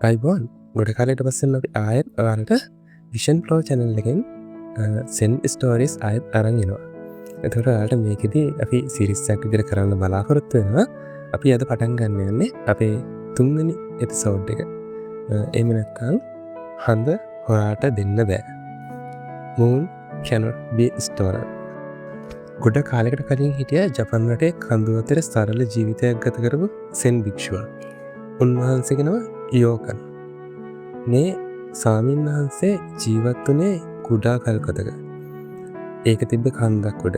අයිබෝන් ගොඩ කාලයට පස්සෙන් අපි ආයත් ඔයාලට විෂන් ෆ්ලෝ චැනල් එකෙන් සෙන් ස්ටෝරිස් අයත් අරංගෙනවා. එතකොට ඔයාලට මේකෙදී අපි සිරිස්සක් විදිහට කරන්න බලාපොරොත්තු වෙනවා. අපි අද පටන් ගන්න යන්නේ අපේ 3 වෙනි එපිසෝඩ් එක. එහෙම නැත්නම් හඳ හොරාට දෙන්න බෑ. Moon cannot be stolen. ගොඩ කාලයකට කලින් හිටිය ජපන් රටේ කඳු අතර සරල ජීවිතයක් ගත කරපු සෙන් භික්ෂුවක්. උන්වහන්සේගේ නම යෝකන්. මේ සාමීන් වහන්සේ ජීවත් වුණේ කුඩා කල්පතක. ඒක තිබ්බ කන්දක් උඩ.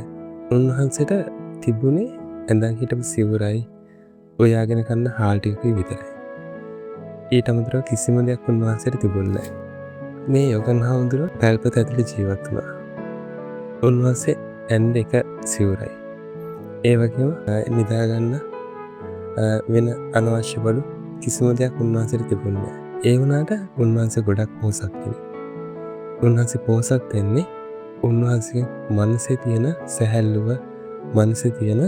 උන්වහන්සේට තිබුණේ ඇඳන් හිටපු සිවුරයි ඔයාගෙන කන්න හාල් ටිකකුයි විතරයි. ඊට අමතරව කිසිම දෙයක් උන්වහන්සේට තිබුණේ නැහැ. මේ යෝකන් හාමුදුරුවෝ පැල්පත ඇතුලේ ජීවත් වුණා. උන්වහන්සේ ඇඳ එක සිවුරයි. ඒ වගේම නිදා ගන්න වෙන අනවශ්‍ය බඩු කිසිම දෙයක් උන්වහන්සේට තිබුණේ නැහැ. ඒ වුණාට උන්වහන්සේ ගොඩක් පොහොසත් කෙනෙක්. උන්වහන්සේ පොහොසත් වෙන්නේ උන්වහන්සේගේ මනසේ තියෙන සැහැල්ලුව, මනසේ තියෙන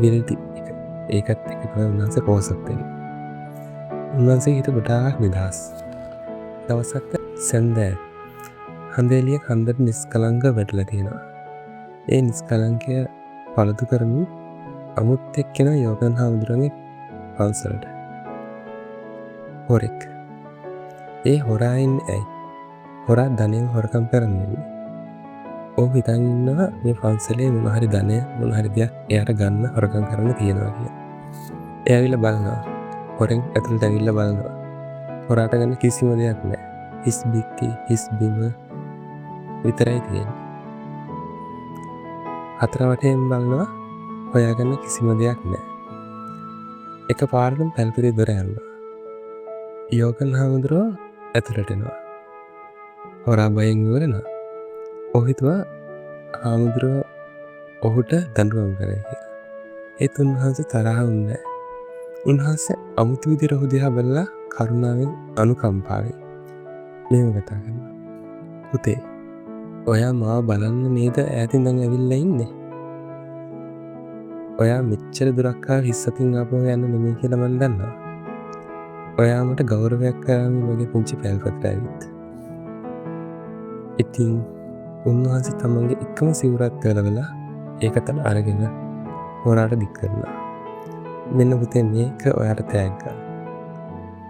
විරති එක. ඒකත් එක්ක තමයි උන්වහන්සේ පොහොසත් වෙන්නේ. උන්වහන්සේ හිත ගොඩාක් නිදහස්. දවසක් සඳෑ හඳේලිය කන්දට නිස්කලංක වැටලා තියෙනවා. ඒ නිස්කලංකය පළදු කරමින් අමුත් එක්කෙන යෝගන් හාමුදුරන්ගේ පන්සලට. හොරෙක්. ඒ හොරා ඉන්නේ ඇයි? හොරා ධනයෙන් හොරකම් කරන්නේ. ඔහු හිතන් ඉන්නවා මේ පන්සලේ මොන හරි ධනය මොන හරි දෙයක් එයාට ගන්න හොරකම් කරන්න තියෙනවා කියලා. එයා ඇවිල්ලා බලනවා. හොරෙන් ඇතුළට ඇවිල්ලා බලනවා. හොරාට ගන්න කිසිම දෙයක් නැහැ. හිස් බිත්ති, හිස් බිම විතරයි තියෙන්නේ. හතර වටේම බලනවා. හොයාගන්න කිසිම දෙයක් නැහැ. එකපාරටම පැල්පතේ දොර ඇරලා යෝගන් හාමුදුරුවෝ ඇතුළට එනවා. හොරා බයෙන් ඉවරනවා. ඔහු හිතුවා හාමුදුරුවෝ ඔහුට දඬුවම් කරයි කියලා. ඒත් උන්වහන්සේ තරහ වුණේ නැහැ. උන්වහන්සේ අමුතු විදිහට ඔහු දිහා බලලා කරුණාවෙන් අනුකම්පාවෙන් මෙහෙම කතා කරනවා. පුතේ, ඔයා මාව බලන්න නේද ඈතින් දැන් ඇවිල්ලා ඉන්නේ? ඔයා මෙච්චර දුරක් ආව හිස් අතින් ආපහු යන්න නෙමෙයි කියලා මම දන්නවා. ඔයා මට ගෞරවයක් කරන්නේ මගේ පුංචි පැල්පතට ඇවිත්. ඉතින් උන්වහන්සේ තමන්ගේ එකම සිවුරක් ගලවලා ඒකතන අරගෙන හොරාට දික් කරනවා. මෙන්න පුතේ මේක ඔයාට තෑග්ගක්.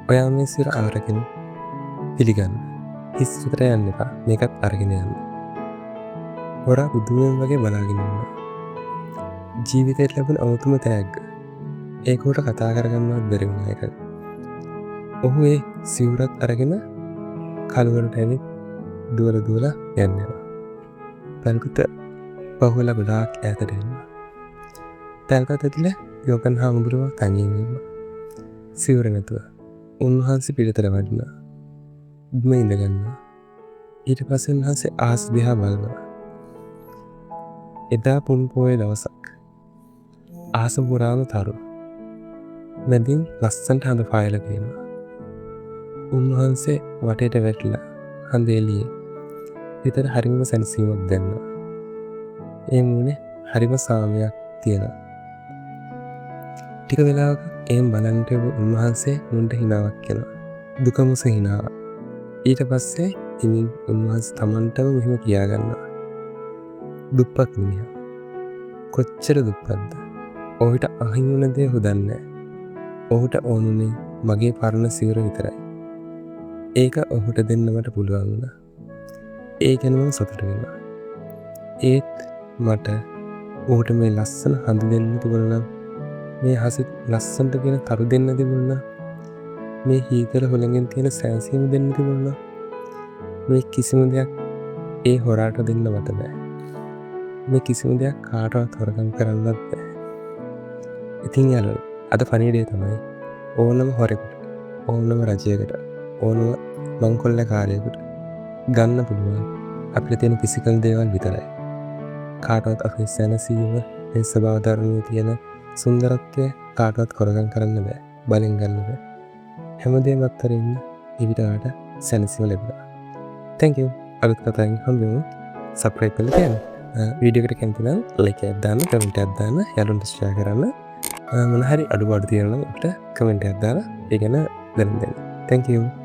ඔයා මේ සිවුර අරගෙන පිළිගන්න. හිස් උතර යන්න එපා. මේකත් අරගෙන යන්න. හොරා බුදුන් වගේ බලාගෙන ඉන්නවා. ජීවිතයට ලැබුණ අමුතුම තෑග්ග. ඒක උට කතා කරගන්නවත් බැරි වුණා ඒක. ඔහු ඒ සිවුරත් අරගෙන කලවරට ඇවිත් දුවලා යනවා. පැල්පත පහුවලා ගොඩාක් ඈතට එනවා. පැල්පත ඇතුලේ යෝගන් හාමුදුරුවෝ තනියෙන් ඉන්නවා. සිවුර නැතුව. උන්වහන්සේ පිටතට වඩිනවා. බිම ඉඳගන්නවා. ඊට පස්සේ උන්වහන්සේ ආස් දිහා බලනවා. එදා පුන් පොයේ දවසක්. ආස පුරාම තරු. මැදින් ලස්සනට හඳ පායලා තියෙනවා. උන්වහන්සේ වටේට වැටිලා හඳ එළියේ හිතට හරිම සැනසීමක් දැනෙනවා. ඒ මුනේ හරිම සාමයක් තියෙනවා. ටික වෙලාවක එහෙම බලන්ට උන්වහන්සේ මුන්ට හිනාවක් එනවා. දුකමුස හිනාවක්. ඊට පස්සේ ඉතින් උන්වහන්සේ Tamanටම මෙහෙම කියා ගන්නවා. දුප්පත් මිනිහා. කොච්චර දුප්පත්ද? ඔහුට අහිමි වුණ දේ ඔහු දන්නේ නැහැ. ඔහුට ඕනුනේ මගේ පරණ සිවුර විතරයි. ඒක ඔහුට දෙන්න මට පුළුවන් වුණා. ඒ ගැන මම සතුටු වෙනවා. ඒත් මට ඔහුට මේ ලස්සන හඳ දෙන්න තිබුණා නම්, මේ හසෙ ලස්සනට තියෙන තරු දෙන්න තිබුණා නම්, මේ හීතල හොලඟෙන් තියෙන සැනසීම දෙන්න තිබුණා නම්, මේ කිසිම දෙයක් ඒ හොරාට දෙන්න මට බෑ. මේ කිසිම දෙයක් කාටවත් හොරකම් කරන්නත් බෑ. ඉතින් යාළුවෝ, අද පණිවිඩය තමයි ඕනම හොරෙකුට, ඕනම රජයකට, ඕනම මංකොල්ලකාරයෙකුට ගන්න පුළුවන් අපිට තියෙන ෆිසිකල් දේවල් විතරයි. කාටවත් අපේ සැනසීම, මේ ස්වභාව ධර්මයේ තියෙන සුන්දරත්වය කාටවත් හොරකම් කරන්න බෑ. බලෙන් ගන්න බෑ. හැමදේම අත්තරින් ඉවිතාට සැනසීම ලැබුණා. Thank you. අලුත් කතාවෙන් හම්බෙමු. subscribe කරලා තියන්න. වීඩියෝ එකට කැමති නම් like එකක් දාන්න, comment එකක් දාන්න, යාළුවන්ට share කරන්න. මොන හරි අඩුපාඩු තියෙනවා නම් අපිට comment එකක් දාලා ඒ ගැන දැනුම් දෙන්න. තැංකූ.